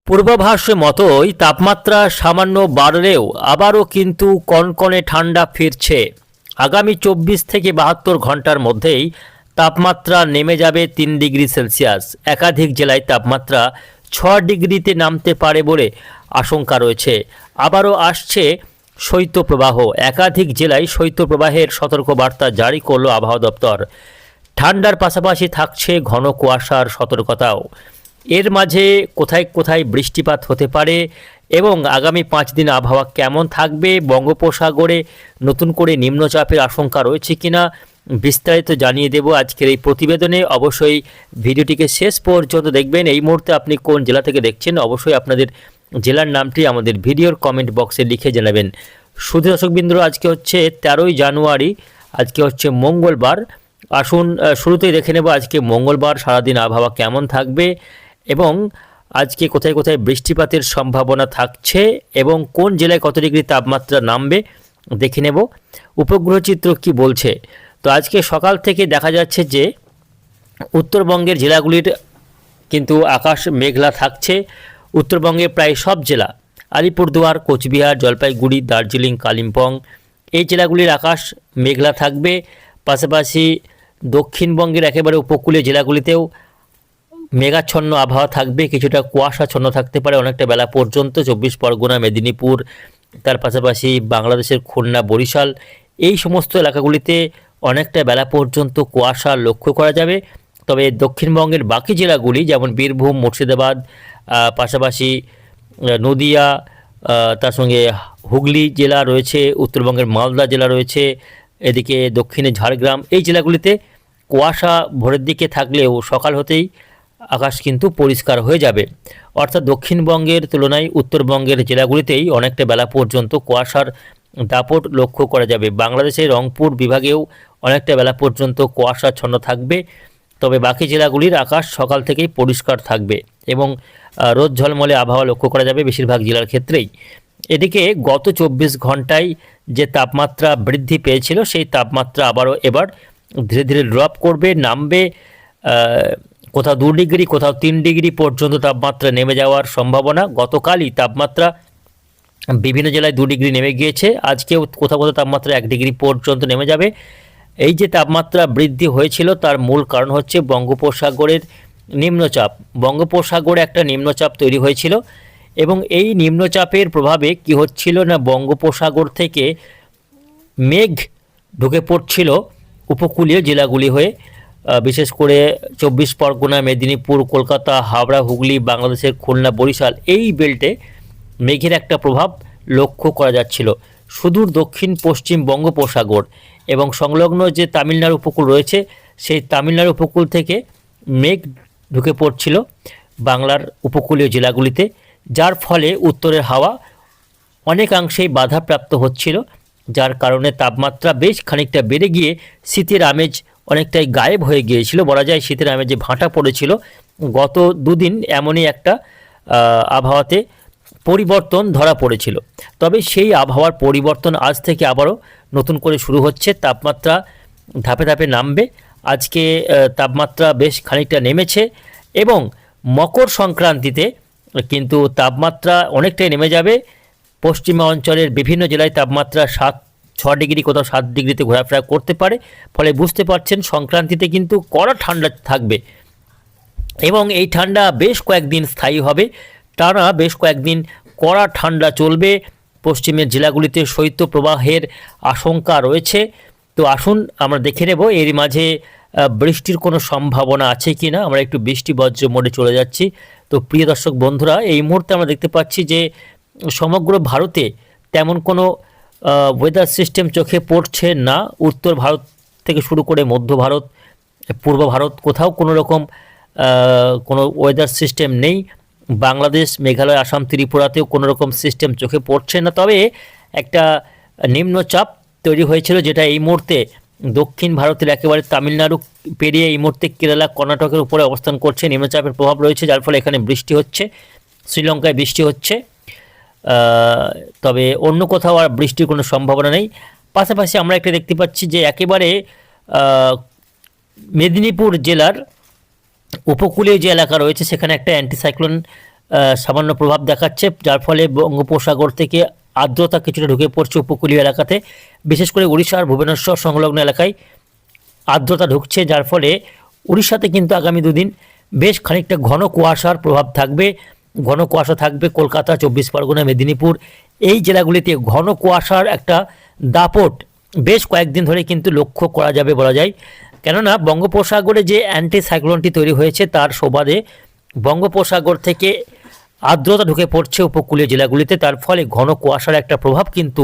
পূর্বাভাস মতোই তাপমাত্রা সামান্য বাড়লেও আবারও কিন্তু কনকনে ঠান্ডা ফিরছে। আগামী 24 থেকে 72 ঘন্টার মধ্যেই তাপমাত্রা নেমে যাবে 3 ডিগ্রি সেলসিয়াস। একাধিক জেলায় তাপমাত্রা 6 ডিগ্রিতে নামতে পারে বলে আশঙ্কা রয়েছে। আবারও আসছে শৈত্যপ্রবাহ। একাধিক জেলায় শৈত্যপ্রবাহের সতর্কবার্তা জারি করল আবহাওয়া দপ্তর। ঠান্ডার পাশাপাশি থাকছে ঘন কুয়াশার সতর্কতাও। এর মাঝে কোথায় কোথায় বৃষ্টিপাত হতে পারে এবং আগামী 5 দিন আবহাওয়া কেমন থাকবে, বঙ্গোপসাগরে নতুন করে নিম্নচাপের আশঙ্কা রয়েছে কিনা বিস্তারিত জানিয়ে দেব আজকের এই প্রতিবেদনে। অবশ্যই ভিডিওটিকে শেষ পর্যন্ত দেখবেন। এই মুহূর্তে আপনি কোন জেলা থেকে দেখছেন অবশ্যই আপনাদের জেলার নামটি আমাদের ভিডিওর কমেন্ট বক্সে লিখে জানাবেন। শুধু দর্শকবৃন্দরা, আজকে হচ্ছে 13ই জানুয়ারি, আজকে হচ্ছে মঙ্গলবার। আসুন শুরুতেই দেখে নেব আজকে মঙ্গলবার সারাদিন আবহাওয়া কেমন থাকবে এবং আজকে কোথায় কোথায় বৃষ্টিপাতের সম্ভাবনা থাকছে এবং কোন জেলায় কত ডিগ্রি তাপমাত্রা নামবে দেখে নেব। উপগ্রহ চিত্র কি বলছে? তো আজকে সকাল থেকে দেখা যাচ্ছে যে উত্তরবঙ্গের জেলাগুলির কিন্তু আকাশ মেঘলা থাকছে। উত্তরবঙ্গের প্রায় সব জেলা, আলিপুরদুয়ার, কোচবিহার, জলপাইগুড়ি, দার্জিলিং, কালিম্পং, এই জেলাগুলির আকাশ মেঘলা থাকবে। পাশাপাশি দক্ষিণবঙ্গের একেবারে উপকূলীয় জেলাগুলিতেও মেঘাচ্ছন্ন আবহাওয়া থাকবে, কিছুটা কুয়াশাচ্ছন্ন থাকতে পারে অনেকটা বেলা পর্যন্ত। 24 পরগনা, মেদিনীপুর, তার পাশাপাশি বাংলাদেশের খুলনা, বরিশাল, এই সমস্ত এলাকাগুলিতে অনেকটা বেলা পর্যন্ত কুয়াশা লক্ষ্য করা যাবে। তবে দক্ষিণবঙ্গের বাকি জেলাগুলি যেমন বীরভূম, মুর্শিদাবাদ, পাশাপাশি নদিয়া, তার সঙ্গে হুগলি জেলা রয়েছে, উত্তরবঙ্গের মালদা জেলা রয়েছে, এদিকে দক্ষিণে ঝাড়গ্রাম, এই জেলাগুলিতে কুয়াশা ভোরের দিকে থাকলেও সকাল হতেই আকাশ কিন্তু পরিষ্কার হয়ে যাবে। অর্থাৎ দক্ষিণবঙ্গের তুলনায় উত্তরবঙ্গের জেলাগুলিতেই অনেকটা বেলা পর্যন্ত কুয়াশার দাপট লক্ষ্য করা যাবে। বাংলাদেশের রংপুর বিভাগেও অনেকটা বেলা পর্যন্ত কুয়াশাচ্ছন্ন থাকবে। তবে বাকি জেলাগুলির আকাশ সকাল থেকেই পরিষ্কার থাকবে এবং রোদ ঝলমলে আবহাওয়া লক্ষ্য করা যাবে বেশিরভাগ জেলার ক্ষেত্রেই। এদিকে গত 24 ঘন্টায় যে তাপমাত্রা বৃদ্ধি পেয়েছিল সেই তাপমাত্রা আবারও এবার ধীরে ধীরে ড্রপ করবে, নামবে। কোথাও 2 ডিগ্রি, কোথাও 3 ডিগ্রি পর্যন্ত তাপমাত্রা নেমে যাওয়ার সম্ভাবনা। গতকালই তাপমাত্রা বিভিন্ন জেলায় 2 ডিগ্রি নেমে গিয়েছে, আজকেও কোথাও কোথাও তাপমাত্রা 1 ডিগ্রি পর্যন্ত নেমে যাবে। এই যে তাপমাত্রা বৃদ্ধি হয়েছিল তার মূল কারণ হচ্ছে বঙ্গোপসাগরের নিম্নচাপ। বঙ্গোপসাগরে একটা নিম্নচাপ তৈরি হয়েছিল এবং এই নিম্নচাপের প্রভাবে কি হচ্ছিল না, বঙ্গোপসাগর থেকে মেঘ ঢুকে পড়ছিল উপকূলীয় জেলাগুলি হয়ে, বিশেষ করে 24 পরগনা, মেদিনীপুর, কলকাতা, হাওড়া, হুগলি, বাংলাদেশের খুলনা, বরিশাল, এই বেল্টে মেঘের একটা প্রভাব লক্ষ্য করা যাচ্ছিল। সুদূর দক্ষিণ পশ্চিম বঙ্গোপসাগর এবং সংলগ্ন যে তামিলনাড়ু উপকূল রয়েছে সেই তামিলনাড়ু উপকূল থেকে মেঘ ঢুকে পড়ছিল বাংলার উপকূলীয় জেলাগুলিতে, যার ফলে উত্তরের হাওয়া অনেকাংশেই বাধাপ্রাপ্ত হচ্ছিল, যার কারণে তাপমাত্রা বেশ খানিকটা বেড়ে গিয়ে শীতের আমেজ অনেকটাই গায়েব হয়ে গিয়েছিল। বলা যায় শীতের আমেজে ভাঁটা পড়েছিল। গত দুদিন এমনই একটা আবহাওয়াতে পরিবর্তন ধরা পড়েছিল। তবে সেই আবহাওয়ার পরিবর্তন আজ থেকে আবারও নতুন করে শুরু হচ্ছে। তাপমাত্রা ধাপে ধাপে নামবে। আজকে তাপমাত্রা বেশ খানিকটা নেমেছে এবং মকর সংক্রান্তিতে কিন্তু তাপমাত্রা অনেকটাই নেমে যাবে। পশ্চিমা অঞ্চলের বিভিন্ন জেলায় তাপমাত্রা 6 ডিগ্রি, কোথাও 7 ডিগ্রিতে ঘোরাফেরা করতে পারে। ফলে বুঝতে পারছেন সংক্রান্তিতে কিন্তু কড়া ঠান্ডা থাকবে এবং এই ঠান্ডা বেশ কয়েকদিন স্থায়ী হবে। টানা বেশ কয়েকদিন কড়া ঠান্ডা চলবে। পশ্চিমের জেলাগুলিতে শৈত্যপ্রবাহের আশঙ্কা রয়েছে। তো আসুন আমরা দেখে নেব এর মাঝে বৃষ্টির কোনো সম্ভাবনা আছে কি না। আমরা একটু বৃষ্টি বজ্র মোডে চলে যাচ্ছি। তো প্রিয় দর্শক বন্ধুরা, এই মুহূর্তে আমরা দেখতে পাচ্ছি যে সমগ্র ভারতে তেমন কোনো ওয়েদার সিস্টেম চোখে পড়ছে না। উত্তর ভারত থেকে শুরু করে মধ্য ভারত, পূর্ব ভারত, কোথাও কোনো রকম কোনো ওয়েদার সিস্টেম নেই। বাংলাদেশ, মেঘালয়, আসাম, ত্রিপুরাতেও কোনো রকম সিস্টেম চোখে পড়ছে না। তবে একটা নিম্নচাপ তৈরি হয়েছিল যেটা এই মুহূর্তে দক্ষিণ ভারতের একেবারে তামিলনাড়ু পেরিয়ে এই মুহূর্তে কেরালা, কর্ণাটকের উপরে অবস্থান করছে। নিম্নচাপের প্রভাব রয়েছে, যার ফলে এখানে বৃষ্টি হচ্ছে, শ্রীলঙ্কায় বৃষ্টি হচ্ছে। তবে অন্য কোথাও আর বৃষ্টির কোনো সম্ভাবনা নেই। পাশাপাশি আমরা একটা দেখতে পাচ্ছি যে একেবারে মেদিনীপুর জেলার উপকূলীয় যে এলাকা রয়েছে সেখানে একটা অ্যান্টিসাইক্লোন সামান্য প্রভাব দেখাচ্ছে, যার ফলে বঙ্গোপসাগর থেকে আর্দ্রতা কিছুটা ঢুকে পড়ছে উপকূলীয় এলাকাতে, বিশেষ করে উড়িষ্যার ভুবনেশ্বর সংলগ্ন এলাকায় আর্দ্রতা ঢুকছে, যার ফলে উড়িষ্যাতে কিন্তু আগামী দুদিন বেশ খানিকটা ঘন কুয়াশার প্রভাব থাকবে। ঘন কুয়াশা থাকবে কলকাতা, 24 পরগনা, মেদিনীপুর এই জেলাগুলিতে ঘন কুয়াশার একটা দাপট বেশ কয়েকদিন ধরে কিন্তু লক্ষ্য করা যাবে বলা যায়। কেননা বঙ্গোপসাগরে যে অ্যান্টি সাইক্লোনটি তৈরি হয়েছে তার সুবাদে বঙ্গোপসাগর থেকে আর্দ্রতা ঢুকে পড়ছে উপকূলীয় জেলাগুলিতে, তার ফলে ঘন কুয়াশার একটা প্রভাব কিন্তু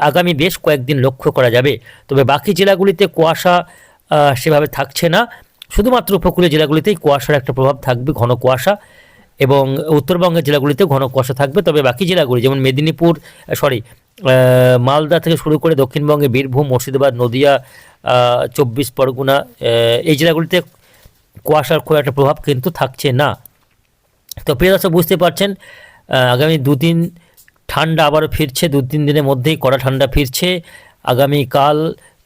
আগামী বেশ কয়েকদিন লক্ষ্য করা যাবে। তবে বাকি জেলাগুলিতে কুয়াশা সেভাবে থাকছে না, শুধুমাত্র উপকূলীয় জেলাগুলিতেই কুয়াশার একটা প্রভাব থাকবে, ঘন কুয়াশা, এবং উত্তরবঙ্গের জেলাগুলিতেও ঘন কুয়াশা থাকবে। তবে বাকি জেলাগুলি যেমন মেদিনীপুর মালদা থেকে শুরু করে দক্ষিণবঙ্গে বীরভূম, মুর্শিদাবাদ, নদিয়া, 24 পরগনা এই জেলাগুলিতে কুয়াশার খুব একটা প্রভাব কিন্তু থাকছে না। তো প্রিয় দর্শক, বুঝতে পারছেন আগামী দুদিন ঠান্ডা আবারও ফিরছে, 2-3 দিনের মধ্যেই কড়া ঠান্ডা ফিরছে। আগামীকাল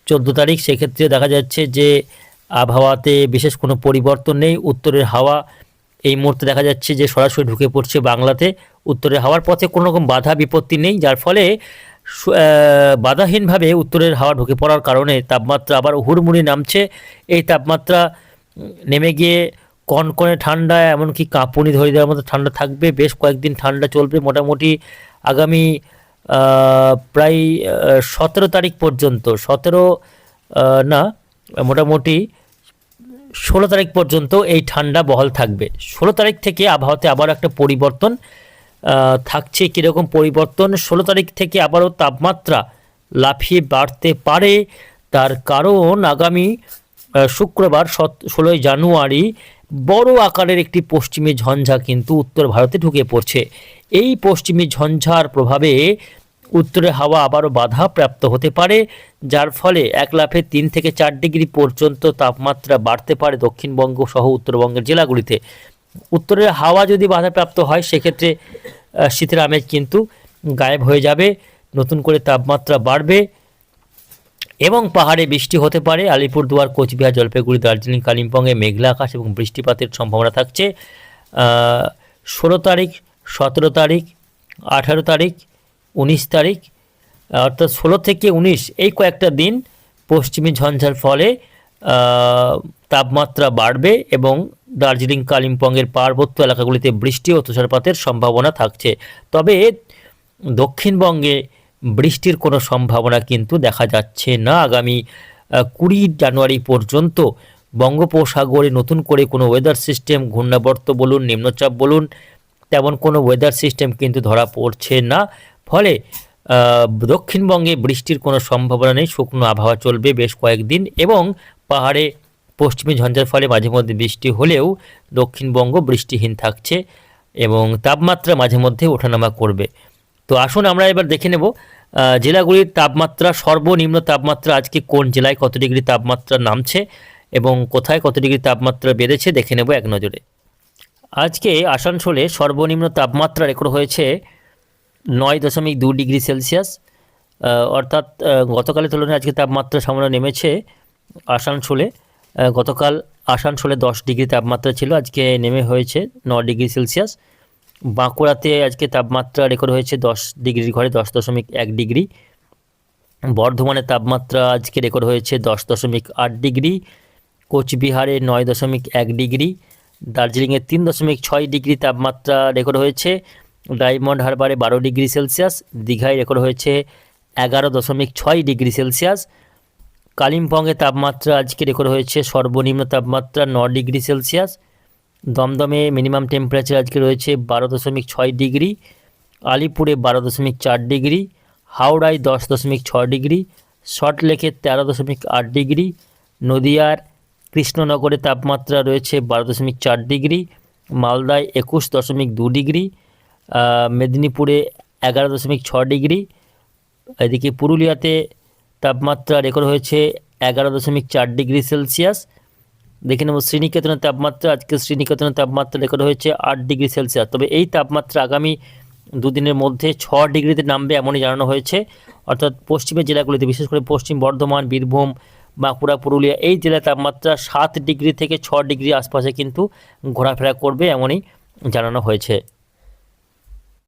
14 তারিখ, সেক্ষেত্রে দেখা যাচ্ছে যে আবহাওয়াতে বিশেষ কোনো পরিবর্তন নেই। উত্তরের হাওয়া এই মুহূর্তে দেখা যাচ্ছে যে সরাসরি ঢুকে পড়ছে বাংলাতে, উত্তরের হাওয়ার পথে কোনো রকম বাধা বিপত্তি নেই, যার ফলে বাধাহীনভাবে উত্তরের হাওয়া ঢুকে পড়ার কারণে তাপমাত্রা আবার হুড়মুড়ি নামছে। এই তাপমাত্রা নেমে গিয়ে কনকনে ঠান্ডা, এমনকি কাঁপুনি ধরে দেওয়ার মতো ঠান্ডা থাকবে। বেশ কয়েকদিন ঠান্ডা চলবে, মোটামুটি আগামী প্রায় 17 তারিখ পর্যন্ত, মোটামুটি 16 তারিখ পর্যন্ত এই ঠান্ডা বহাল থাকবে। 16 তারিখ থেকে আবহাওয়াতে আবার একটা পরিবর্তন থাকছে। কীরকম পরিবর্তন? 16 তারিখ থেকে আবারও তাপমাত্রা লাফিয়ে বাড়তে পারে। তার কারণ আগামী শুক্রবার 16 জানুয়ারি বড় আকারের একটি পশ্চিমী ঝঞ্ঝা কিন্তু উত্তর ভারতে ঢুকে পড়ছে। এই পশ্চিমী ঝঞ্ঝার প্রভাবে উত্তরে হাওয়া আবারও বাধাপ্রাপ্ত হতে পারে, যার ফলে এক লাফে 3 থেকে 4 ডিগ্রি পর্যন্ত তাপমাত্রা বাড়তে পারে দক্ষিণবঙ্গ সহ উত্তরবঙ্গের জেলাগুলিতে। উত্তরের হাওয়া যদি বাধাপ্রাপ্ত হয় সেক্ষেত্রে শীতের আমেজ কিন্তু গায়েব হয়ে যাবে, নতুন করে তাপমাত্রা বাড়বে এবং পাহাড়ে বৃষ্টি হতে পারে। আলিপুরদুয়ার, কোচবিহার, জলপাইগুড়ি, দার্জিলিং, কালিম্পংয়ে মেঘলা আকাশ এবং বৃষ্টিপাতের সম্ভাবনা থাকছে। 16 তারিখ, 17 তারিখ, 18 তারিখ, 19 তারিখ, অর্থাৎ 16 থেকে 19 এই কয়েকটা দিন পশ্চিমী ঝঞ্ঝার ফলে তাপমাত্রা বাড়বে এবং দার্জিলিং, কালিম্পংয়ের পার্বত্য এলাকাগুলিতে বৃষ্টি ও তুষারপাতের সম্ভাবনা থাকছে। তবে দক্ষিণবঙ্গে বৃষ্টির কোনো সম্ভাবনা কিন্তু দেখা যাচ্ছে না। আগামী 20 জানুয়ারি পর্যন্ত বঙ্গোপসাগরে নতুন করে কোনো ওয়েদার সিস্টেম, ঘূর্ণাবর্ত বলুন, নিম্নচাপ বলুন, তেমন কোনো ওয়েদার সিস্টেম কিন্তু ধরা পড়ছে না। ফলে দক্ষিণবঙ্গে বৃষ্টির কোনো সম্ভাবনা নেই। শুকনো আবহাওয়া চলবে বেশ কয়েকদিন এবং পাহাড়ে পশ্চিমী ঝঞ্ঝার ফলে মাঝে মধ্যে বৃষ্টি হলেও দক্ষিণবঙ্গ বৃষ্টিহীন থাকছে এবং তাপমাত্রা মাঝে মধ্যে ওঠানামা করবে। তো আসুন আমরা এবার দেখে নেব জেলাগুলির তাপমাত্রা, সর্বনিম্ন তাপমাত্রা আজকে কোন জেলায় কত ডিগ্রি তাপমাত্রা নামছে এবং কোথায় কত ডিগ্রি তাপমাত্রা বেড়েছে দেখে নেব এক নজরে। আজকে আসানসোলে সর্বনিম্ন তাপমাত্রা রেকর্ড হয়েছে 9.2 ডিগ্রি সেলসিয়াস, অর্থাৎ গতকালের তুলনায় আজকে তাপমাত্রা সামান্য নেমেছে আসানসোলে। গতকাল আসানসোলে 10 ডিগ্রি তাপমাত্রা ছিল, আজকে নেমে হয়েছে 9 ডিগ্রি সেলসিয়াস। বাঁকুড়াতে আজকে তাপমাত্রা রেকর্ড হয়েছে 10 ডিগ্রির ঘরে 10.1 ডিগ্রি। বর্ধমানের তাপমাত্রা আজকে রেকর্ড হয়েছে 10.8 ডিগ্রি। কোচবিহারে 9.1 ডিগ্রি। দার্জিলিংয়ে 3.6 ডিগ্রি তাপমাত্রা রেকর্ড হয়েছে। ডায়মন্ড হারবারে 12 ডিগ্রি সেলসিয়াস। দীঘায় রেকর্ড হয়েছে 11.6 ডিগ্রি সেলসিয়াস। কালিম্পংয়ে তাপমাত্রা আজকে রেকর্ড হয়েছে সর্বনিম্ন তাপমাত্রা 9 ডিগ্রি সেলসিয়াস। দমদমে মিনিমাম টেম্পারেচার আজকে রয়েছে 12.6 ডিগ্রি। আলিপুরে 12.4 ডিগ্রি। হাওড়ায় 10.6 ডিগ্রি। সল্টলেকে 13.8 ডিগ্রি। নদিয়ার কৃষ্ণনগরে তাপমাত্রা রয়েছে 12.4 ডিগ্রি। মালদায় 21.2 ডিগ্রি। মেদিনীপুরে 11.6 ডিগ্রি। এদিকে পুরুলিয়াতে তাপমাত্রা রেকর্ড হয়েছে 11.4 ডিগ্রি সেলসিয়াস। দেখে নেব শ্রীনিকেতনের তাপমাত্রা, আজকে শ্রীনিকেতনের তাপমাত্রা রেকর্ড হয়েছে 8 ডিগ্রি সেলসিয়াস। তবে এই তাপমাত্রা আগামী দুদিনের মধ্যে 6 ডিগ্রিতে নামবে এমনই জানানো হয়েছে, অর্থাৎ পশ্চিমের জেলাগুলিতে বিশেষ করে পশ্চিম বর্ধমান, বীরভূম, বাঁকুড়া, পুরুলিয়া এই জেলার তাপমাত্রা 7 ডিগ্রি থেকে 6 ডিগ্রি আশপাশে কিন্তু ঘোরাফেরা করবে এমনই জানানো হয়েছে।